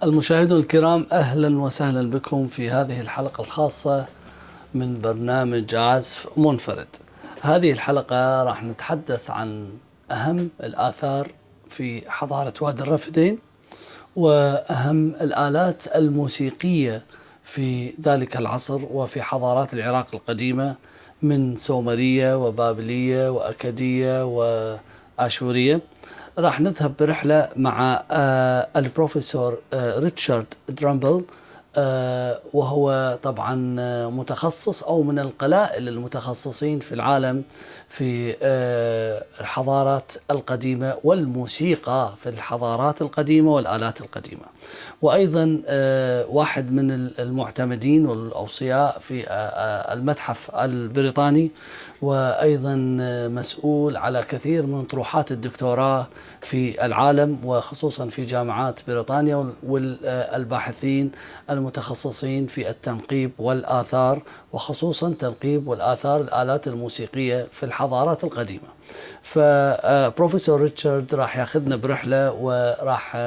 المشاهدون الكرام، أهلا وسهلا بكم في هذه الحلقة الخاصة من برنامج عزف منفرد. هذه الحلقة راح نتحدث عن أهم الآثار في حضارة وادي الرافدين وأهم الآلات الموسيقية في ذلك العصر وفي حضارات العراق القديمة من سومرية وبابلية وأكدية وآشورية. راح نذهب برحلة مع البروفيسور ريتشارد درامبل، وهو طبعا متخصص أو من القلائل المتخصصين في العالم في الحضارات القديمة والموسيقى في الحضارات القديمة والآلات القديمة، وأيضا واحد من المعتمدين والأوصياء في المتحف البريطاني، وأيضا مسؤول على كثير من طروحات الدكتوراه في العالم وخصوصا في جامعات بريطانيا، والباحثين المتخصصين في التنقيب والآثار، وخصوصا تنقيب والآثار الآلات الموسيقية في الحضارات القديمة. فبروفيسور ريتشارد راح ياخذنا برحلة وراح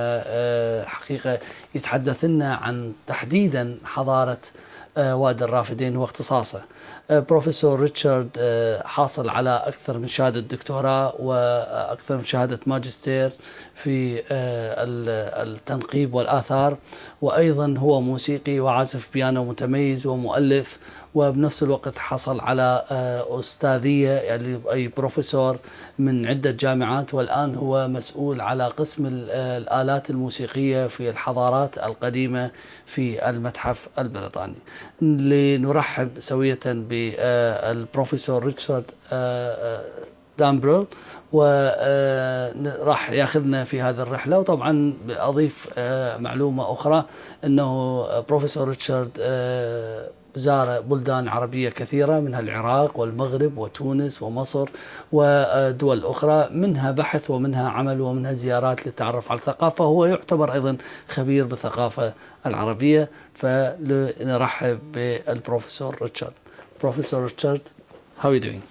حقيقة يتحدث لنا عن تحديدا حضارة وادي الرافدين هو اختصاصه. بروفيسور ريتشارد حاصل على أكثر من شهادة دكتوراه وأكثر من شهادة ماجستير في التنقيب والآثار، وأيضا هو موسيقي وعازف بيانو متميز ومؤلف، وبنفس الوقت حصل على أستاذية يعني أي بروفيسور من عدة جامعات، والآن هو مسؤول على قسم الآلات الموسيقية في الحضارات القديمة في المتحف البريطاني. لنرحب سوية بالبروفيسور ريتشارد دامبريل، وراح ياخذنا في هذه الرحلة. وطبعا أضيف معلومة أخرى أنه بروفيسور ريتشارد زار بلدان عربية كثيرة منها العراق والمغرب وتونس ومصر ودول أخرى، منها بحث ومنها عمل ومنها زيارات للتعرف على الثقافة. هو يعتبر أيضا خبير بالثقافة العربية. فنرحب بالبروفيسور ريتشارد. Professor Richard, how are you doing?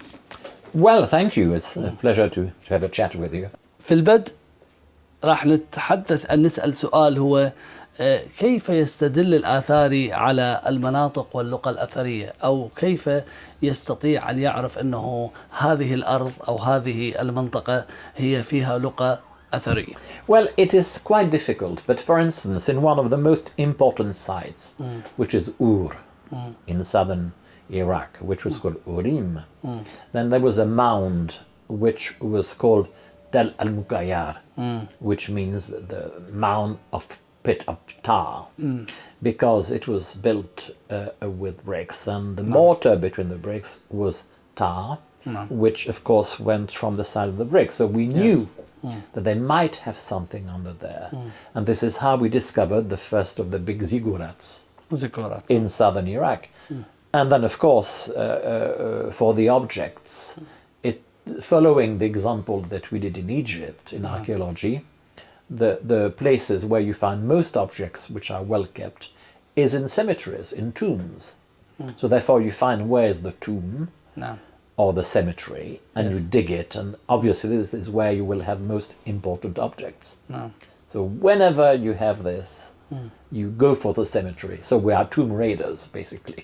Well, thank you. It's a pleasure to have a chat with you. في البدء راح نسأل سؤال هو كيف يستدل الآثاري على المناطق واللغة الأثرية، أو كيف يستطيع أن يعرف أنه هذه الأرض أو هذه المنطقة هي فيها لغة أثرية؟ Well, it is quite difficult, but for instance, in one of the most important sites, which is Ur, in southern Iraq, which was called Urim, then there was a mound which was called Del al-Muqayyar, which means the mound of pit of tar, because it was built with bricks, and the mortar between the bricks was tar, which of course went from the side of the bricks. So we knew that they might have something under there. And this is how we discovered the first of the big ziggurats in southern Iraq. And then, of course, for the objects, following the example that we did in Egypt in archaeology, the places where you find most objects which are well kept is in cemeteries, in tombs. So therefore you find where is the tomb or the cemetery, and you dig it, and obviously this is where you will have most important objects. So whenever you have this, you go for the cemetery. So we are tomb raiders, basically.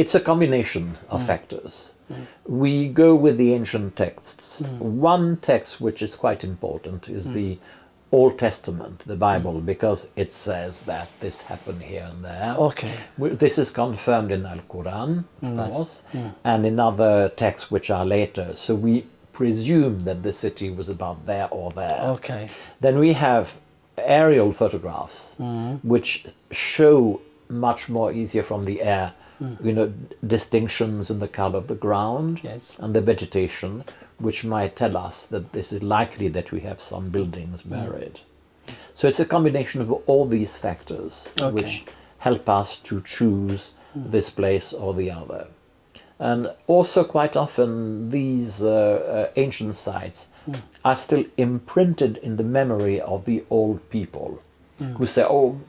It's a combination of factors. We go with the ancient texts. One text which is quite important is the Old Testament, the Bible, because it says that this happened here and there. Okay. This is confirmed in Al-Quran, of course, and in other texts which are later. So we presume that the city was about there or there. Okay. Then we have aerial photographs, which show much more easier from the air, distinctions in the color of the ground and the vegetation, which might tell us that this is likely that we have some buildings buried. So it's a combination of all these factors which help us to choose this place or the other. And also quite often these ancient sites are still imprinted in the memory of the old people who say, oh,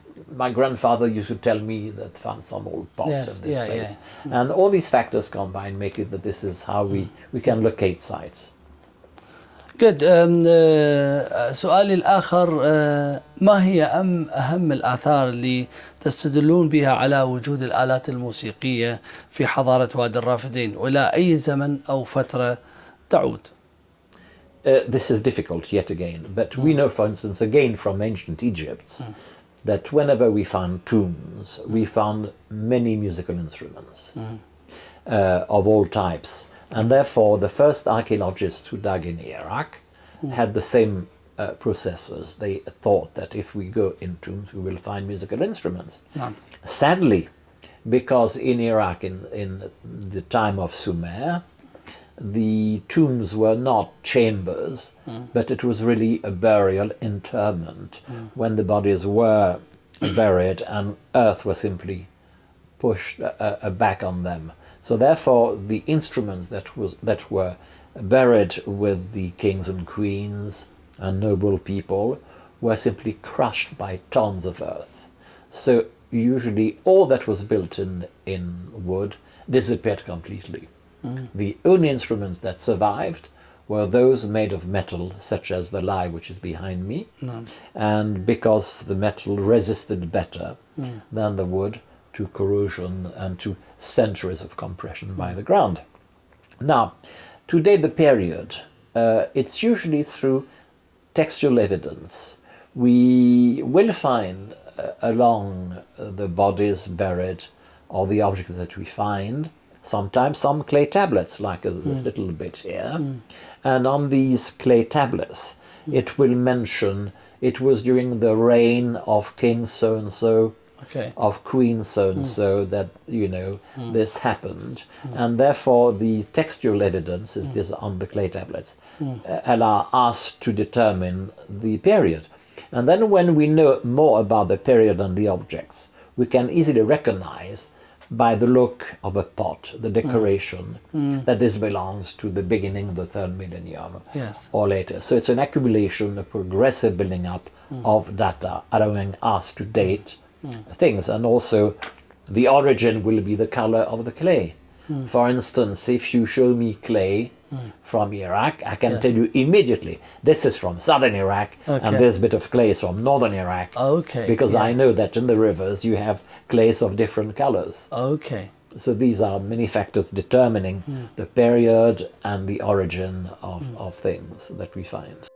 my grandfather used to tell me that found some old pots in this place. And all these factors combined make it that this is how we can locate sites. Good. سؤالي الآخر ما هي أهم الآثار اللي تستدلون بها على وجود الآلات الموسيقية في حضارة وادي الرافدين وإلى أي زمن أو فترة تعود؟ This is difficult yet again, but we know, for instance, again from ancient Egypt, that whenever we found tombs, we found many musical instruments of all types. And therefore, the first archaeologists who dug in Iraq had the same processes. They thought that if we go in tombs, we will find musical instruments. Sadly, because in Iraq, in the time of Sumer, the tombs were not chambers, but it was really a burial interment when the bodies were buried and earth was simply pushed back on them. So therefore, the instruments that were buried with the kings and queens and noble people were simply crushed by tons of earth. So usually all that was built in wood disappeared completely. The only instruments that survived were those made of metal, such as the lyre, which is behind me, and because the metal resisted better than the wood to corrosion and to centuries of compression by the ground. Now, to date the period, it's usually through textual evidence. We will find along the bodies buried or the objects that we find sometimes some clay tablets, like this little bit here. And on these clay tablets, it will mention it was during the reign of King so-and-so, of Queen so-and-so, that, this happened. And therefore, the textual evidence, it is on the clay tablets, allow us to determine the period. And then when we know more about the period and the objects, we can easily recognize by the look of a pot, the decoration, that this belongs to the beginning of the third millennium or later. So it's an accumulation, a progressive building up of data, allowing us to date things. And also the origin will be the color of the clay. For instance, if you show me clay from Iraq, I can tell you immediately, this is from southern Iraq, and this bit of clay is from northern Iraq. Because I know that in the rivers you have clays of different colors. So these are many factors determining the period and the origin of things that we find.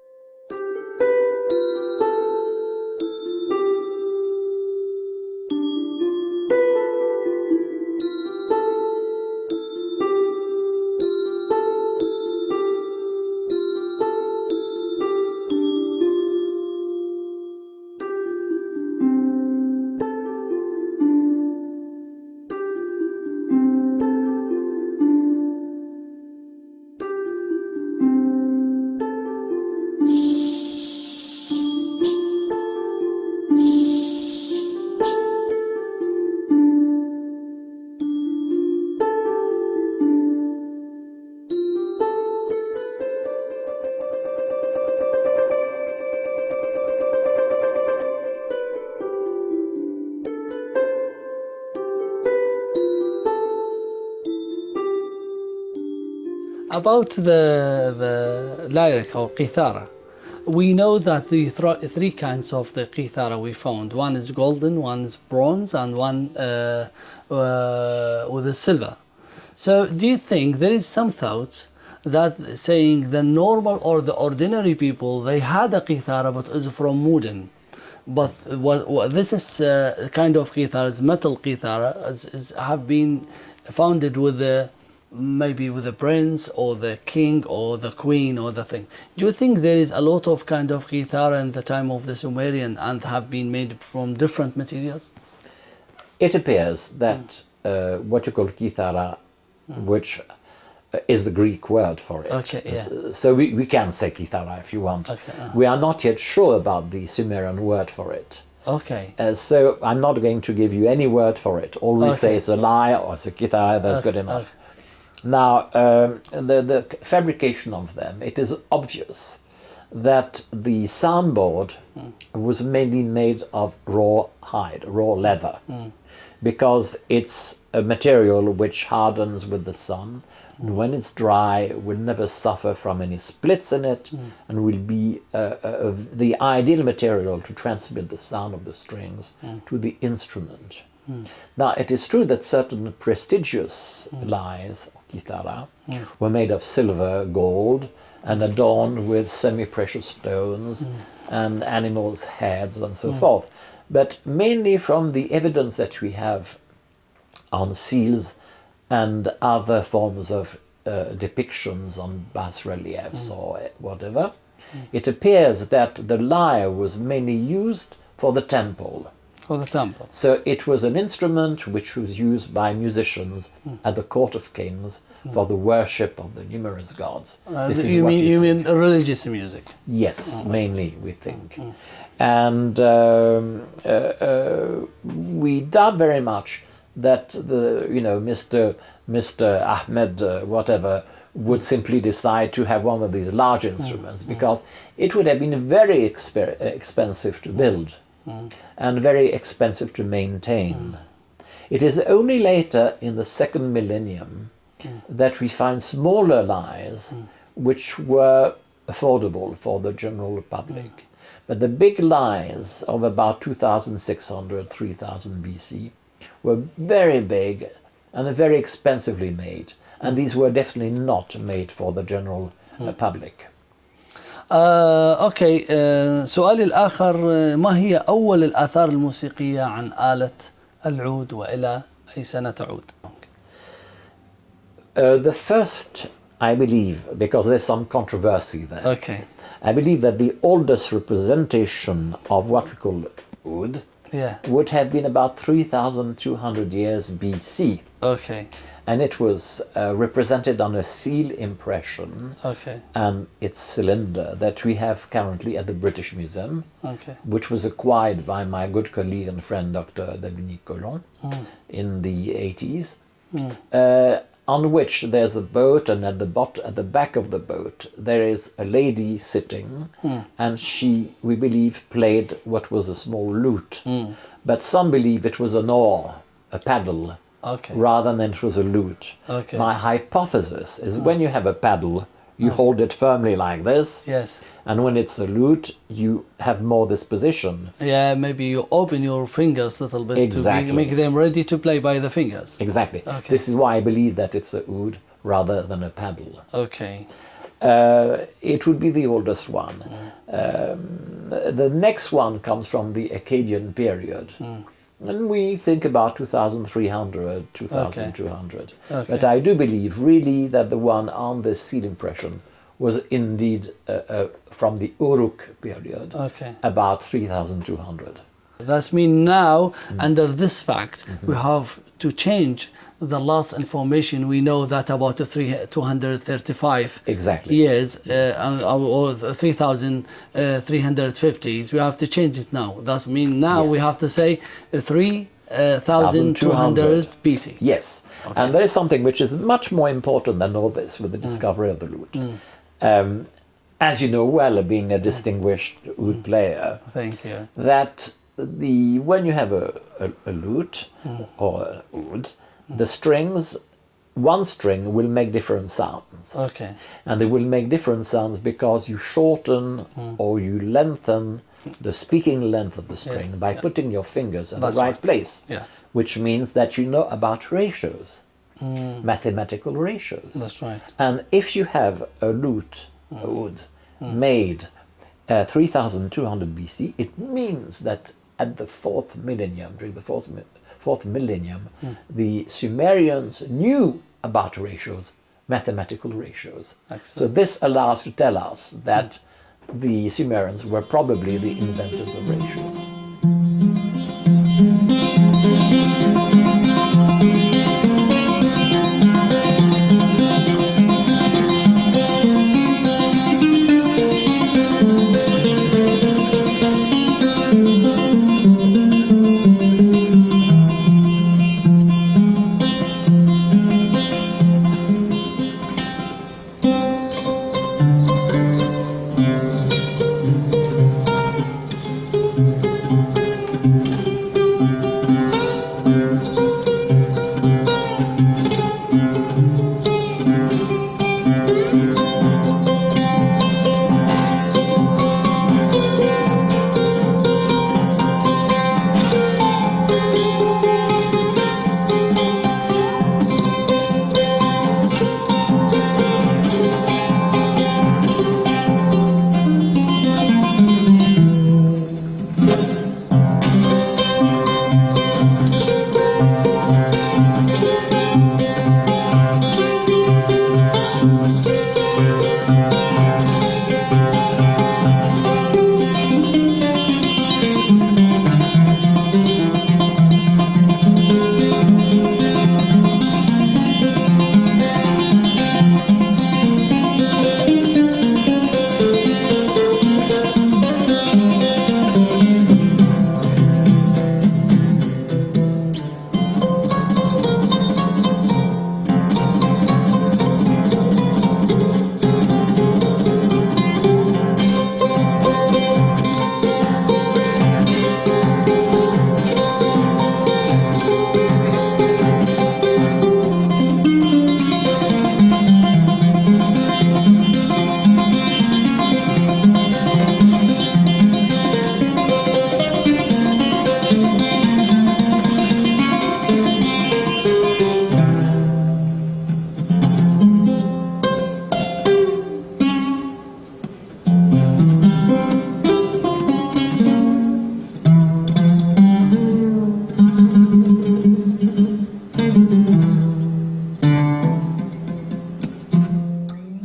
About the lyric or qithara, we know that the three kinds of the qithara we found. One is golden, one is bronze, and one with a silver. So do you think there is some thought that saying the normal or the ordinary people, they had a qithara but is from wooden? But what this is kind of qithara, is metal qithara, have been founded with the maybe with the prince or the king or the queen or the thing. Do you think there is a lot of kind of qithara in the time of the Sumerian and have been made from different materials? It appears that what you call qithara, which is the Greek word for it. So we can say qithara if you want. We are not yet sure about the Sumerian word for it. So I'm not going to give you any word for it. All we say it's a lyre or it's a qithara, that's good enough. Now, the fabrication of them, it is obvious that the soundboard was mainly made of raw hide, raw leather, because it's a material which hardens with the sun, And when it's dry, will never suffer from any splits in it, and will be the ideal material to transmit the sound of the strings to the instrument. Now, it is true that certain prestigious lyres, kithara, were made of silver, gold, and adorned with semi-precious stones and animals' heads and so forth. But mainly from the evidence that we have on seals and other forms of depictions on bas-reliefs or whatever, it appears that the lyre was mainly used for the temple. For the temple. So it was an instrument which was used by musicians at the court of kings for the worship of the numerous gods. You mean religious music? Yes, mainly, we think. And we doubt very much that Mr. Ahmed, whatever, would simply decide to have one of these large instruments, because it would have been very expensive to build and very expensive to maintain. It is only later in the second millennium that we find smaller lyres which were affordable for the general public. But the big lyres of about 2600, 3000 BC were very big and very expensively made. And these were definitely not made for the general public. أوكي. سؤالي الآخر، ما هي أول الآثار الموسيقية عن آلة العود وإلى أي سنة تعود؟ The first, I believe, because there's some controversy there. Okay. I believe that the oldest representation of what we call oud would have been about 3,200 years BC. Okay. And it was represented on a seal impression and its cylinder that we have currently at the British Museum, which was acquired by my good colleague and friend Dr. Dominique Collomb in the 80s, on which there's a boat, and at the back of the boat there is a lady sitting, and she, we believe, played what was a small lute, but some believe it was an oar, a paddle, rather than it was a lute. My hypothesis is when you have a paddle, you hold it firmly like this. Yes. And when it's a lute, you have more this position. Yeah, maybe you open your fingers a little bit to make them ready to play by the fingers. Exactly. This is why I believe that it's a oud rather than a paddle. Okay. It would be the oldest one. The next one comes from the Akkadian period. And we think about 2,300, 2,200. But I do believe really that the one on the seal impression was indeed from the Uruk period, about 3,200. That means now, under this fact, we have to change the last information. We know that about 235 years or 3,350. We have to change it now. That means now we have to say 3,200 BC. Yes, and there is something which is much more important than all this with the discovery of the lute. As you know well, being a distinguished oud player, thank you. That when you have a lute or an oud, the strings, one string will make different sounds. And they will make different sounds because you shorten or you lengthen the speaking length of the string by putting your fingers in the right place. Yes. Which means that you know about ratios, mathematical ratios. That's right. And if you have a lute, a oud, made 3,200 BC, it means that at the fourth millennium, during the fourth millennium, the Sumerians knew about ratios, mathematical ratios. Excellent. So this allows to tell us that the Sumerians were probably the inventors of ratios.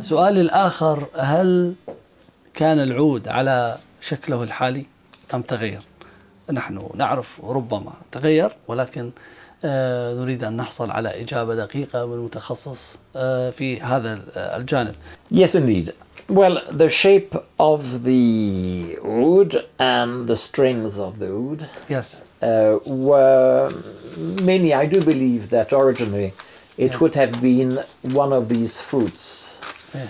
سؤالي الآخر، هل كان العود على شكله الحالي أم تغير؟ نحن نعرف ربما تغير، ولكن نريد أن نحصل على إجابة دقيقة من متخصص في هذا الجانب. Yes, indeed. Well, the shape of the oud and the strings of the oud Yes. were mainly, I do believe that originally it would have been one of these fruits,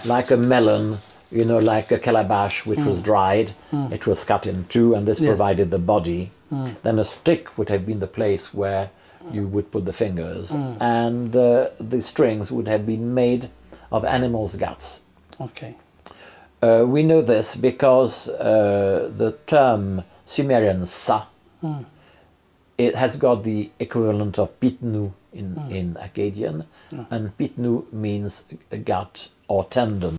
like a melon, you know, like a calabash which was dried. It was cut in two, and this provided the body. Then a stick would have been the place where you would put the fingers, and the strings would have been made of animals' guts. Okay. We know this because the term Sumerian sa, it has got the equivalent of pitnu in Akkadian, and pitnu means a gut or tendon.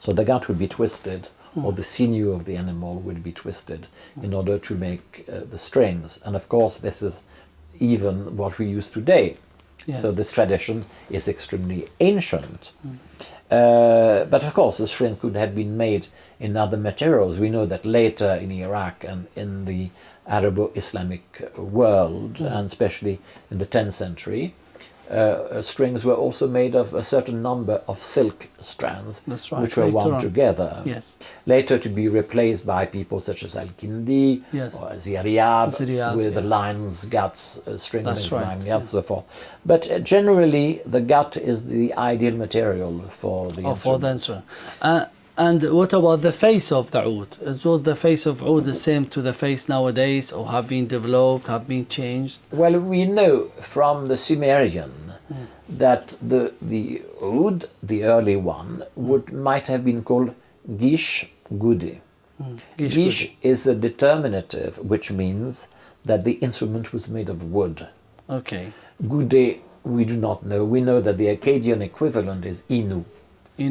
So the gut would be twisted, or the sinew of the animal would be twisted in order to make the strings. And of course, this is even what we use today. Yes. So this tradition is extremely ancient. But of course, the strings could have been made in other materials. We know that later in Iraq and in the Arabo-Islamic world, and especially in the 10th century, strings were also made of a certain number of silk strands, That's right, which were wound together. Yes. Later to be replaced by people such as Al-Kindi or Ziryab with the lion's guts, string That's right. lion guts, so forth. But generally, the gut is the ideal material for the instrument. For the instrument. And what about the face of the oud? Is the face of oud the same to the face nowadays, or have been developed, have been changed? Well, we know from the Sumerian that the oud, the early one, might have been called gish gudi. Gish is a determinative, which means that the instrument was made of wood. Okay. Gudi, we do not know. We know that the Akkadian equivalent is inu.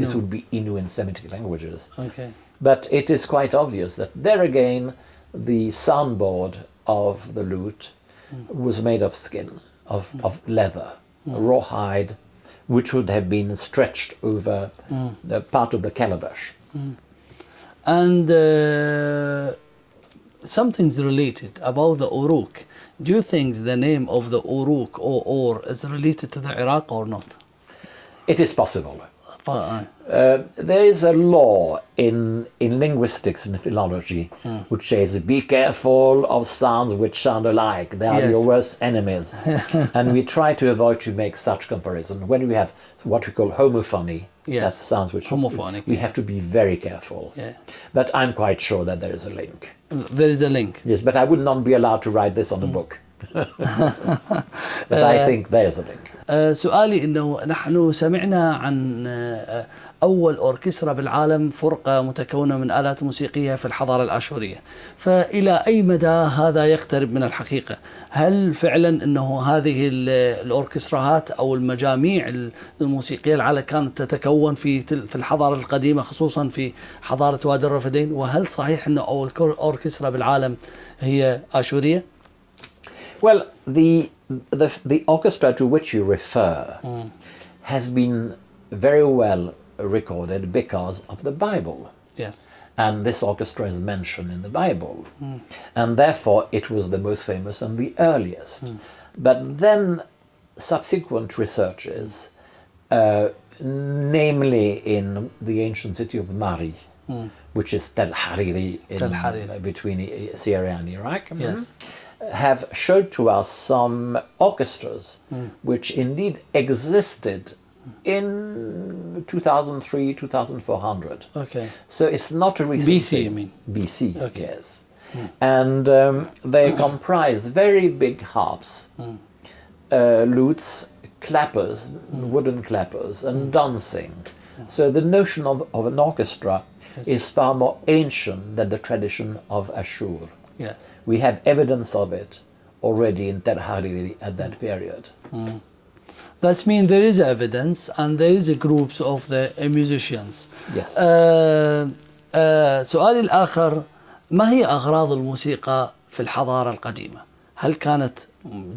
This would be Innu in Semitic languages. Okay. But it is quite obvious that there again, the soundboard of the lute was made of skin, of leather, rawhide, which would have been stretched over the part of the calabash. And something's related about the uruk. Do you think the name of the uruk or is related to the Iraq or not? It is possible. There is a law in linguistics and philology which says, be careful of sounds which sound alike. They are your worst enemies. And we try to avoid to make such comparison. When we have what we call homophony, that sounds which homophonic, we have to be very careful. But I'm quite sure that there is a link. There is a link. Yes, but I would not be allowed to write this on a book. But I think there is a link. سؤالي إنه نحن سمعنا عن أول أوركسترا بالعالم، فرقة متكونة من آلات موسيقية في الحضارة الآشورية، فإلى أي مدى هذا يقترب من الحقيقة؟ هل فعلا أنه هذه الأوركستراهات أو المجاميع الموسيقية العالم كانت تتكون في الحضارة القديمة، خصوصا في حضارة وادي الرفدين؟ وهل صحيح أنه أول أوركسترا بالعالم هي آشورية؟ Well, the orchestra to which you refer has been very well recorded because of the Bible. Yes. And this orchestra is mentioned in the Bible. And therefore it was the most famous and the earliest. But then subsequent researches, namely in the ancient city of Mari, which is Tel Hariri between Syria and Iraq, have showed to us some orchestras which indeed existed in 2003, 2400. Okay. So it's not a recent BC, thing. you mean? BC, Okay. yes. And they comprise very big harps, lutes, clappers, wooden clappers, and dancing. So the notion of an orchestra is far more ancient than the tradition of Ashur. Yes. We have evidence of it already in Tel Hariri at that period. That means there is evidence and there is groups of the musicians. Yes. سؤالي الآخر، ما هي أغراض الموسيقى في الحضارة القديمة؟ هل كانت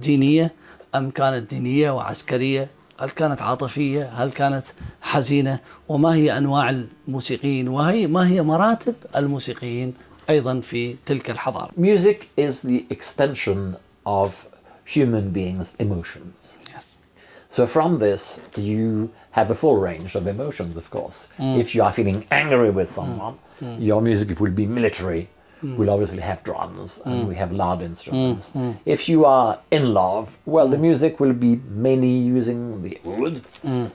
دينية أم كانت دينية وعسكرية هل كانت عاطفية؟ هل كانت حزينة؟ وما هي أنواع الموسيقيين؟ ما هي مراتب الموسيقيين أيضا في تلك الحضارة؟ Music is the extension of human beings' emotions. Yes. So from this, you have a full range of emotions, of course. If you are feeling angry with someone, your music will be military. We'll obviously have drums and we have loud instruments. If you are in love, well, the music will be mainly using the wood.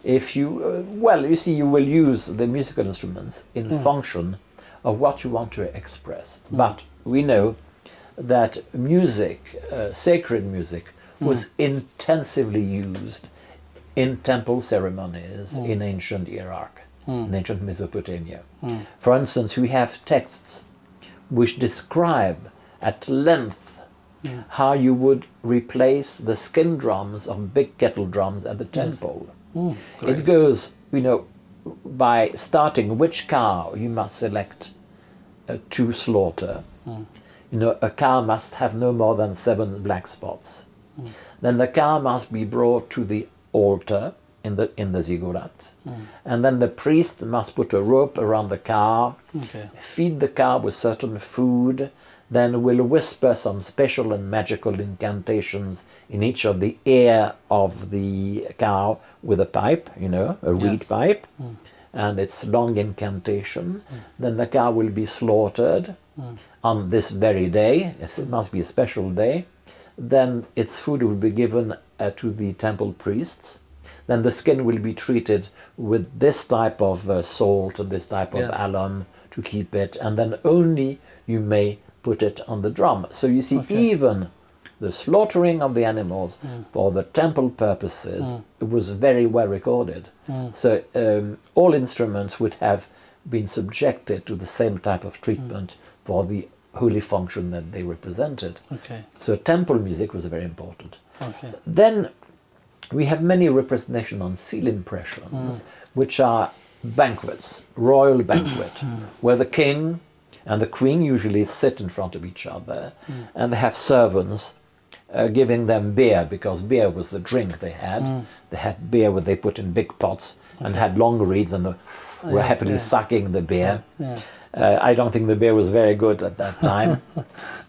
If you, you see, you will use the musical instruments in function of what you want to express. But we know that music, sacred music, was intensively used in temple ceremonies in ancient Iraq, in ancient Mesopotamia. For instance, we have texts which describe at length how you would replace the skin drums of big kettle drums at the temple. It goes, by starting which cow you must select to slaughter. A cow must have no more than 7 black spots. Then the cow must be brought to the altar in the ziggurat, and then the priest must put a rope around the cow, feed the cow with certain food, then will whisper some special and magical incantations in each of the ear of the cow with a pipe, a reed pipe, and its long incantation. Then the cow will be slaughtered on this very day. Yes, it must be a special day. Then its food will be given to the temple priests. Then the skin will be treated with this type of salt and this type of alum to keep it, and then only you may put it on the drum. So you see, even the slaughtering of the animals for the temple purposes was very well recorded. So all instruments would have been subjected to the same type of treatment for the holy function that they represented. So temple music was very important. Then we have many representations on seal impressions, which are banquets, royal banquet, where the king and the queen usually sit in front of each other, and they have servants giving them beer, because beer was the drink they had. They had beer where they put in big pots and had long reeds, and were happily sucking the beer. I don't think the beer was very good at that time.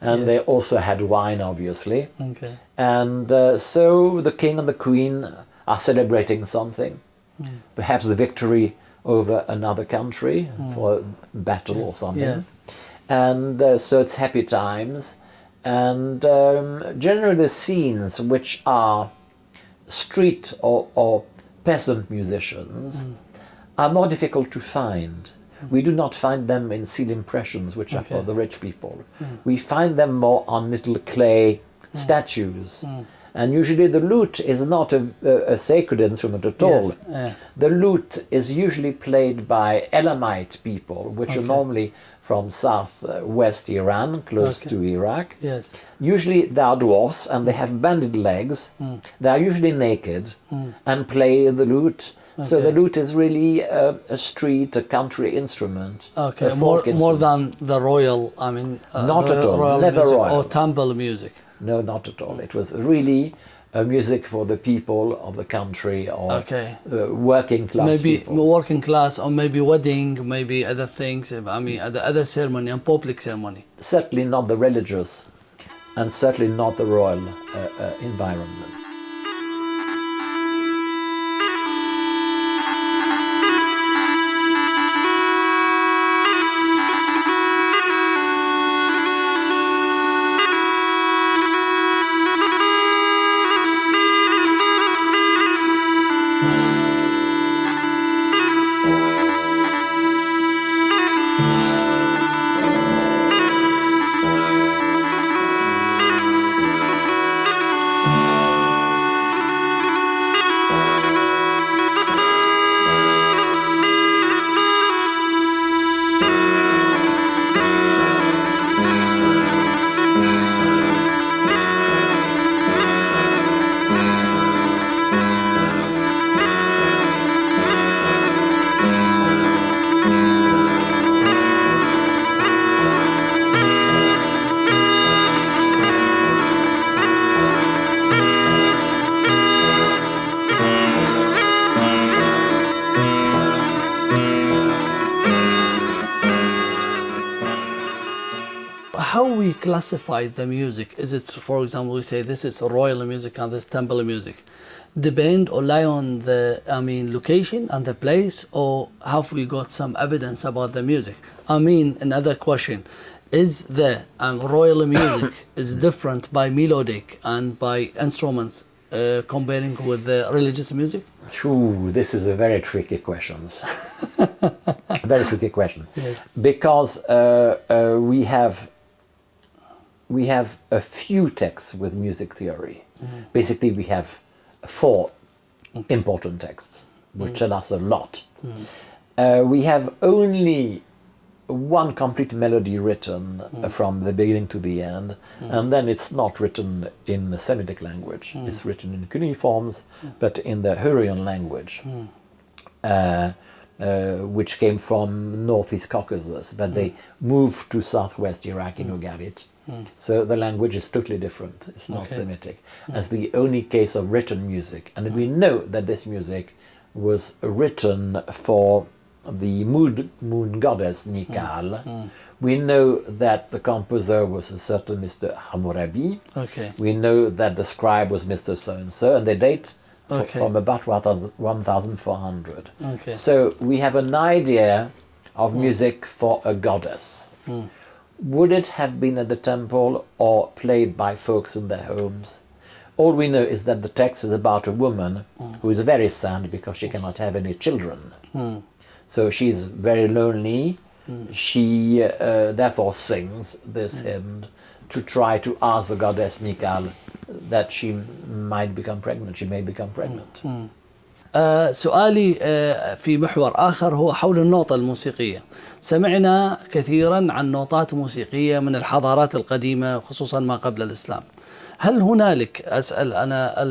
And they also had wine, obviously. And so the king and the queen are celebrating something. Perhaps the victory over another country for a battle or something. And so it's happy times. And generally the scenes which are street or peasant musicians are more difficult to find. We do not find them in seal impressions, which are for the rich people. We find them more on little clay statues. And usually the lute is not a sacred instrument at all. The lute is usually played by Elamite people, which are normally from southwest Iran, close to Iraq. Usually they are dwarfs and they have banded legs. They are usually naked and play the lute. So the lute is really a street, a country instrument. More than the royal, not at all, never royal. Or temple music. No, not at all. It was really a music for the people of the country, or working class people. Maybe working class, or maybe wedding, maybe other things, other ceremony and public ceremony. Certainly not the religious, and certainly not the royal environment. classify the music? Is it, for example, we say this is royal music and this temple music, depend or lie on the location and the place, or have we got some evidence about the music? Another question, is the royal music is different by melodic and by instruments comparing with the religious music? Ooh, this is a very tricky question. Very tricky question. Yes. Because we have a few texts with music theory. Basically, we have 4 important texts, which tell us a lot. We have only one complete melody written from the beginning to the end, and then it's not written in the Semitic language. It's written in cuneiforms, but in the Hurrian language, which came from northeast Caucasus, but they moved to southwest Iraq in Ugarit. So the language is totally different. It's not Semitic. As the only case of written music. And we know that this music was written for the moon goddess Nikal. We know that the composer was a certain Mr. Hammurabi. We know that the scribe was Mr. So-and-so, and they date from about 1400. So we have an idea of music for a goddess. Would it have been at the temple or played by folks in their homes? All we know is that the text is about a woman who is very sad because she cannot have any children. So she's very lonely. She therefore sings this hymn to try to ask the goddess Nikal that she might become pregnant. She may become pregnant. سؤالي في محور آخر هو حول النوطة الموسيقية. سمعنا كثيرا عن نوطات موسيقية من الحضارات القديمة خصوصا ما قبل الإسلام. هل هنالك، أسأل أنا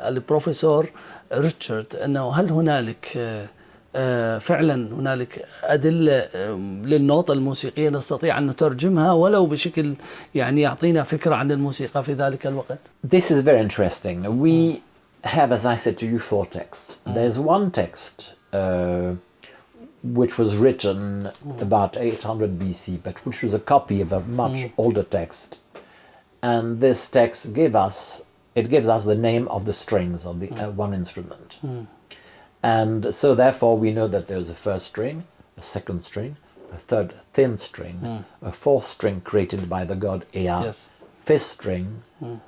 البروفيسور ريتشارد، أنه هل هنالك فعلا هنالك أدلة للنوطة الموسيقية نستطيع أن نترجمها ولو بشكل يعطينا فكرة عن الموسيقى في ذلك الوقت؟ This is very interesting. We have, as I said to you, 4 texts. There's one text which was written about 800 BC, but which was a copy of a much older text. And this text gives us the name of the strings of the one instrument. And so therefore we know that there's a first string, a second string, a third thin string, a fourth string created by the god Ea, fifth string,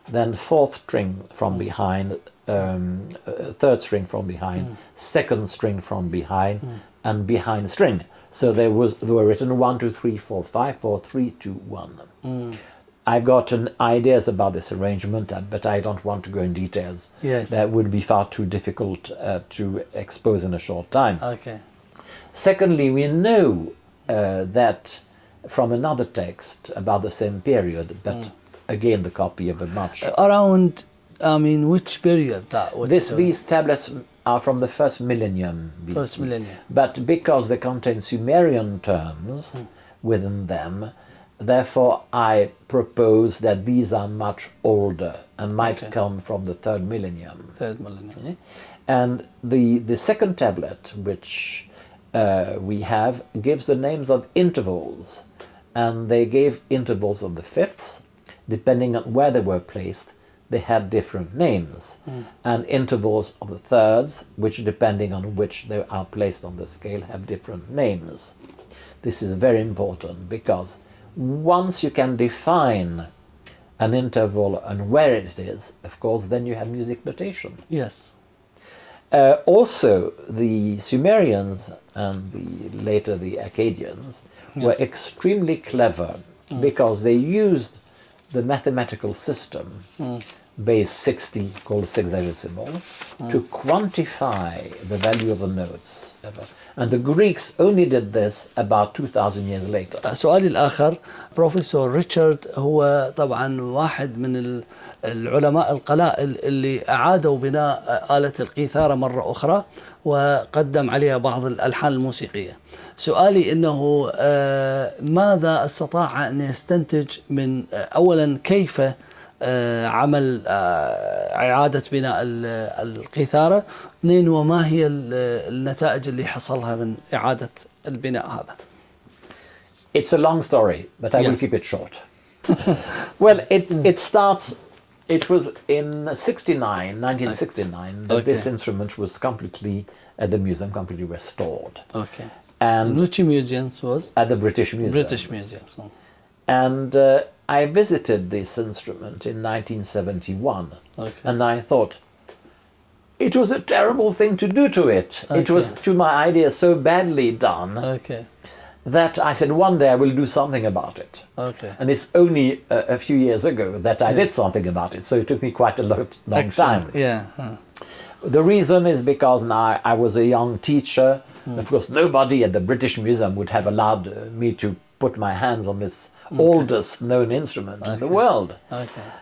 then fourth string from behind, third string from behind, second string from behind, and behind string. So they were written 1, 2, 3, 4, 5, 4, 3, 2, 1. I've got ideas about this arrangement, but I don't want to go in details. Yes. That would be far too difficult to expose in a short time. Okay. Secondly, we know that from another text about the same period, but again the copy of a much... Around, which period? These tablets are from the first millennium BC. First millennium. But because they contain Sumerian terms within them, therefore I propose that these are much older and might come from the third millennium. Third millennium. And the second tablet, which we have, gives the names of intervals. And they gave intervals of the fifths. Depending on where they were placed, they had different names. And intervals of the thirds, which depending on which they are placed on the scale, have different names. This is very important because once you can define an interval and where it is, of course, then you have music notation. Yes. Also, the Sumerians and later the Akkadians were extremely clever because they used the mathematical system, base 60, called sexagesimal, to quantify the value of the notes. And the Greeks only did this about 2000 years later. سؤالي الآخر، بروفيسور ريتشارد هو طبعا واحد من العلماء القلائل اللي أعادوا بناء آلة القيثارة مرة أخرى وقدم عليها بعض الألحان الموسيقية. سؤالي أنه ماذا استطاع أن يستنتج من أولا كيف عمل إعادة بناء القيثارة، اثنين وما هي النتائج اللي حصلها من إعادة البناء هذا؟ It's a long story, but I will keep it short. Well, it starts. It was in 1969, that this instrument was completely at the museum, completely restored. Okay. And which museums was? at the British Museum. British Museums. No. And I visited this instrument in 1971, and I thought it was a terrible thing to do to it. It was, to my idea, so badly done that I said one day I will do something about it. And it's only a few years ago that I did something about it, so it took me quite a long time. The reason is because now I was a young teacher. Of course, nobody at the British Museum would have allowed me to put my hands on this oldest known instrument in the world.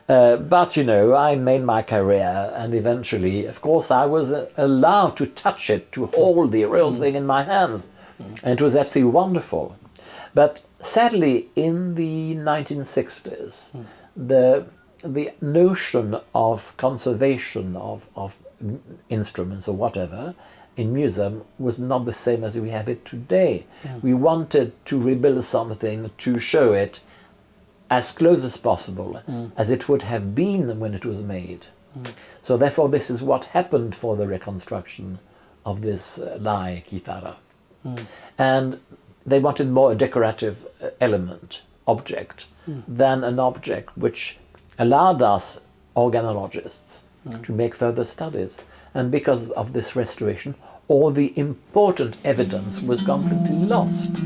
But, you know, I made my career, and eventually, of course, I was allowed to touch it, to hold the real thing in my hands. And it was absolutely wonderful. But sadly, in the 1960s, the notion of conservation of instruments or whatever in museum was not the same as we have it today. We wanted to rebuild something to show it as close as possible as it would have been when it was made. So therefore this is what happened for the reconstruction of this Lai Kitara. And they wanted more a decorative element, object, than an object which allowed us organologists to make further studies. And because of this restoration, all the important evidence was completely lost.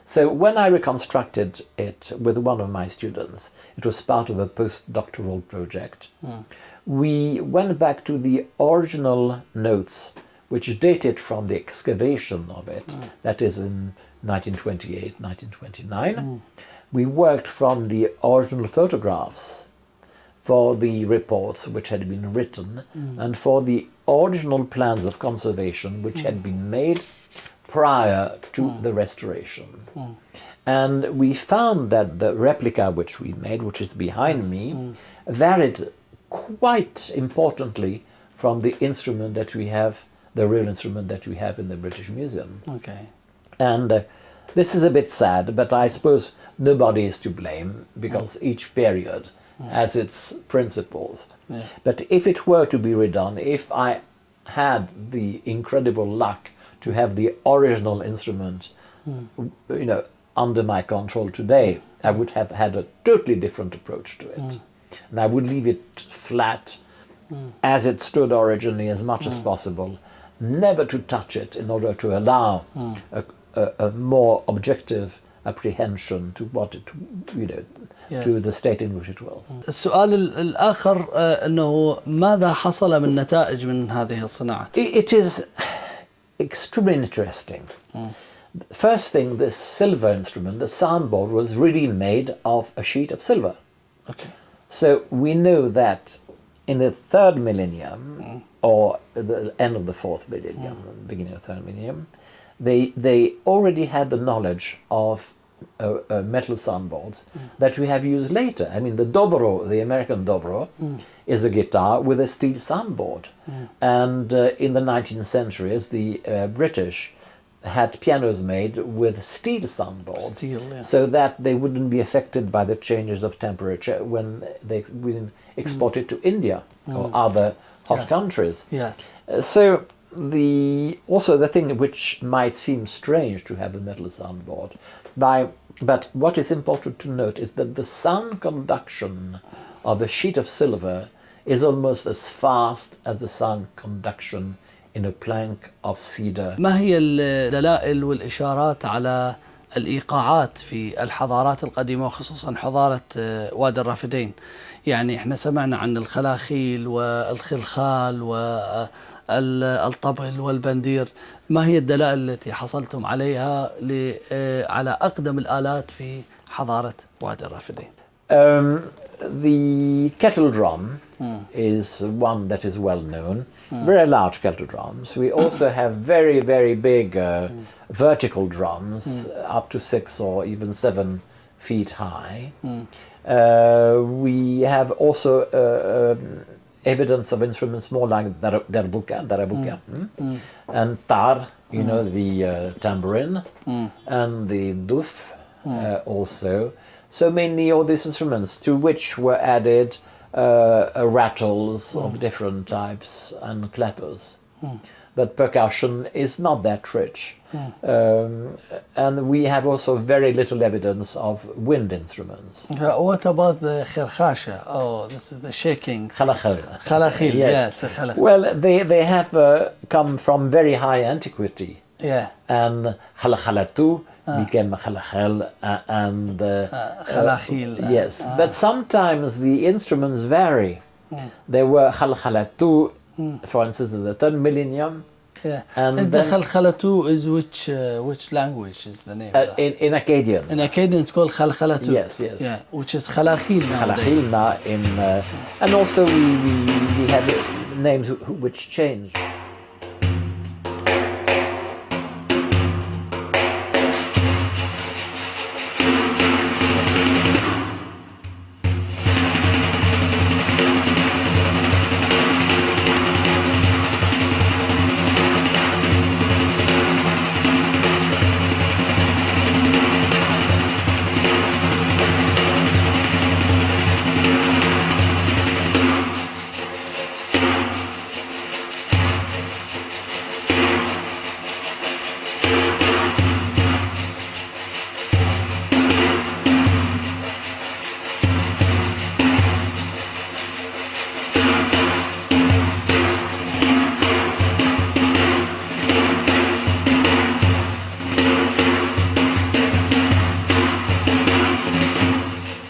So when I reconstructed it with one of my students, it was part of a postdoctoral project. We went back to the original notes, which dated from the excavation of it, that is in 1928, 1929. We worked from the original photographs for the reports which had been written and for the original plans of conservation which had been made prior to the restoration. And we found that the replica which we made, which is behind me, varied quite importantly from the instrument that we have, the real instrument that we have in the British Museum. And this is a bit sad, but I suppose nobody is to blame because each period has its principles. But if it were to be redone, if I had the incredible luck to have the original instrument, you know, under my control today, I would have had a totally different approach to it. And I would leave it flat as it stood originally as much as possible, never to touch it in order to allow a more objective apprehension to what it, you know, to the state in which it was. السؤال الآخر أنه ماذا حصل من نتائج من هذه الصناعة؟ It is extremely interesting. First thing, this silver instrument, the soundboard, was really made of a sheet of silver. So we know that in the third millennium, or the end of the fourth millennium, beginning of the third millennium, they already had the knowledge of metal soundboards that we have used later. I mean, the dobro, the American dobro, is a guitar with a steel soundboard. And in the 19th centuries, the British had pianos made with steel soundboards, so that they wouldn't be affected by the changes of temperature when they exported to India or other hot countries. So also the thing which might seem strange to have a metal soundboard, but what is important to note is that the sound conduction of a sheet of silver is almost as fast as the sound conduction in a plank of cedar. ما هي الدلائل والإشارات على الإيقاعات في الحضارات القديمة وخصوصا حضارة وادي الرافدين. يعني احنا سمعنا عن الخلاخيل والخلخال والطبل والبندير. ما هي الدلائل التي حصلتم عليها على أقدم الآلات في حضارة وادي الرافدين؟ The kettle drum is one that is well known, very large kettle drums. We also have very, very big vertical drums, up to 6 or even 7 feet high. We have also evidence of instruments more like darbuka, and tar, you know, the tambourine, and the duf also. So mainly all these instruments, to which were added rattles of different types and clappers. But percussion is not that rich. And we have also very little evidence of wind instruments. What about the khirkhasha? Oh, this is the shaking. Khalakhil, yes. Well, they have come from very high antiquity. Yeah. And khalakhalatu became khalakhal and khalakhil. Yes, but sometimes the instruments vary. There were khalakhalatu, for instance, in the 3rd millennium. Yeah. And the khalkhalatu is which language is the name? In Akkadian. In Akkadian it's called khalkhalatu. Yes. Yeah, which is khalakhil nowadays. Khalakhil and also we have names which change.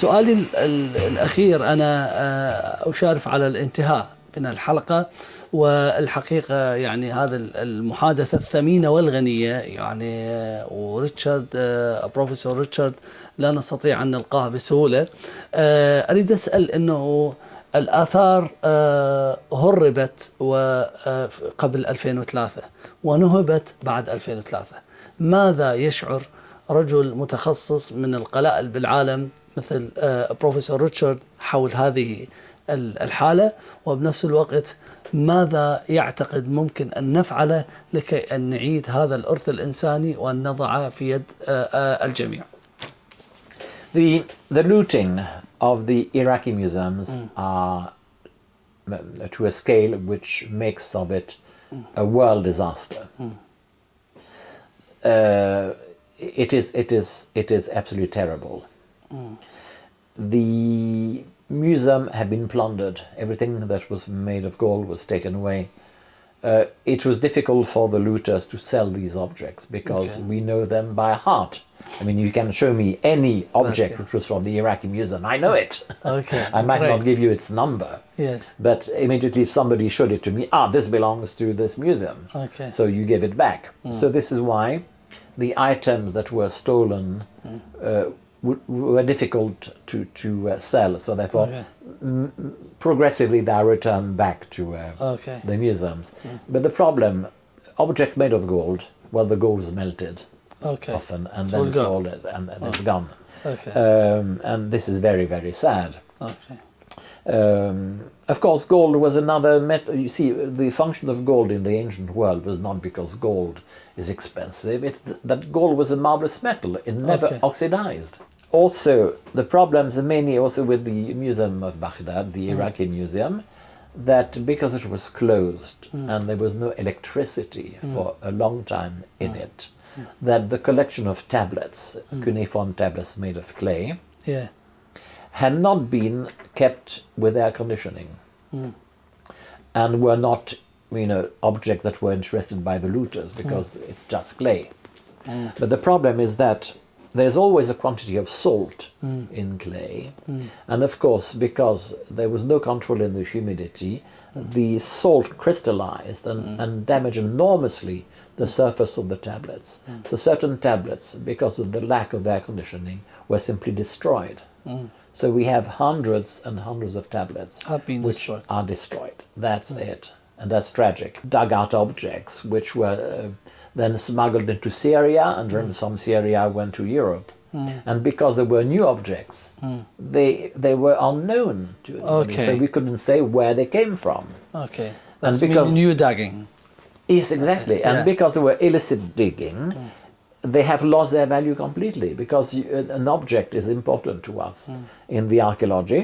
سؤالي الأخير، أنا أشارف على الانتهاء من الحلقة، والحقيقة يعني هذا المحادثة الثمينة والغنية يعني، وريتشارد بروفيسور ريتشارد لا نستطيع أن نلقاه بسهولة. أريد أسأل أنه الآثار هربت قبل 2003 ونهبت بعد 2003. ماذا يشعر رجل متخصص من القلائل بالعالم مثل بروفيسور ريتشارد حول هذه الحالة، وبنفس الوقت ماذا يعتقد ممكن أن نفعله لكي أن نعيد هذا الإرث الإنساني وأن نضعه في يد الجميع؟ The looting of the Iraqi museums are to a scale which makes of it a world disaster. It is absolutely terrible. The museum had been plundered. Everything that was made of gold was taken away. It was difficult for the looters to sell these objects because we know them by heart. I mean, you can show me any object which was from the Iraqi museum. I know it. Okay. I might not give you its number. Yes. But immediately if somebody showed it to me, this belongs to this museum. Okay. So you give it back. So this is why the items that were stolen were difficult to sell. So therefore, progressively they are returned back to the museums. But the problem, objects made of gold, well, the gold is melted often and then sold and it's gone. Okay. And this is very, very sad. Okay. Of course, gold was another metal. You see, the function of gold in the ancient world was not because gold is expensive. It's that gold was a marvelous metal. It never oxidized. Also, the problems are mainly also with the Museum of Baghdad, the Iraqi museum, that because it was closed and there was no electricity for a long time in it, that the collection of tablets, cuneiform tablets made of clay, had not been kept with air conditioning and were not, objects that were interested by the looters because it's just clay. But the problem is that there's always a quantity of salt in clay. And of course, because there was no control in the humidity, the salt crystallized and damaged enormously the surface of the tablets. So certain tablets, because of the lack of air conditioning, were simply destroyed. So we have hundreds and hundreds of tablets Have been which destroyed. are destroyed. That's it. And that's tragic. Dug out objects which were then smuggled into Syria, and then from Syria went to Europe. And because there were new objects, they were unknown to anybody, Okay. so we couldn't say where they came from. Okay. And That's because- new digging. Yes, exactly. And Yeah. because they were illicit digging, they have lost their value completely, because an object is important to us in the archaeology.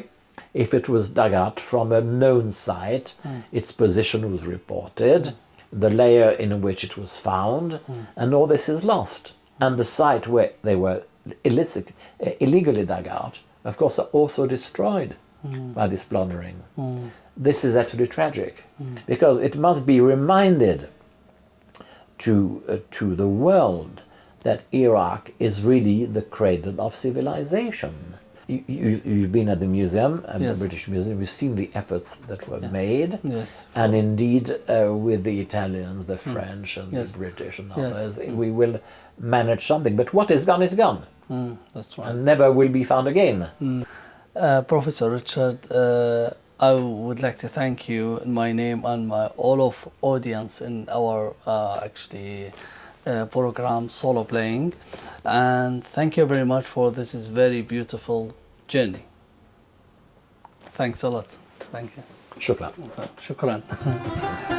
If it was dug out from a known site, its position was reported, the layer in which it was found, and all this is lost. And the site where they were illegally dug out, of course, are also destroyed by this plundering. This is absolutely tragic, because it must be reminded to the world that Iraq is really the cradle of civilization. You've been at the museum, at Yes. the British Museum, you've seen the efforts that were made. Yes. And indeed, with the Italians, the French, and Yes. the British and Yes. others, we will manage something. But what is gone is gone, That's right. and never will be found again. Professor Richard, I would like to thank you in my name and all of audience in our program Solo Playing, and thank you very much for this is very beautiful journey. Thanks a lot. Thank you. Shukran. شكرا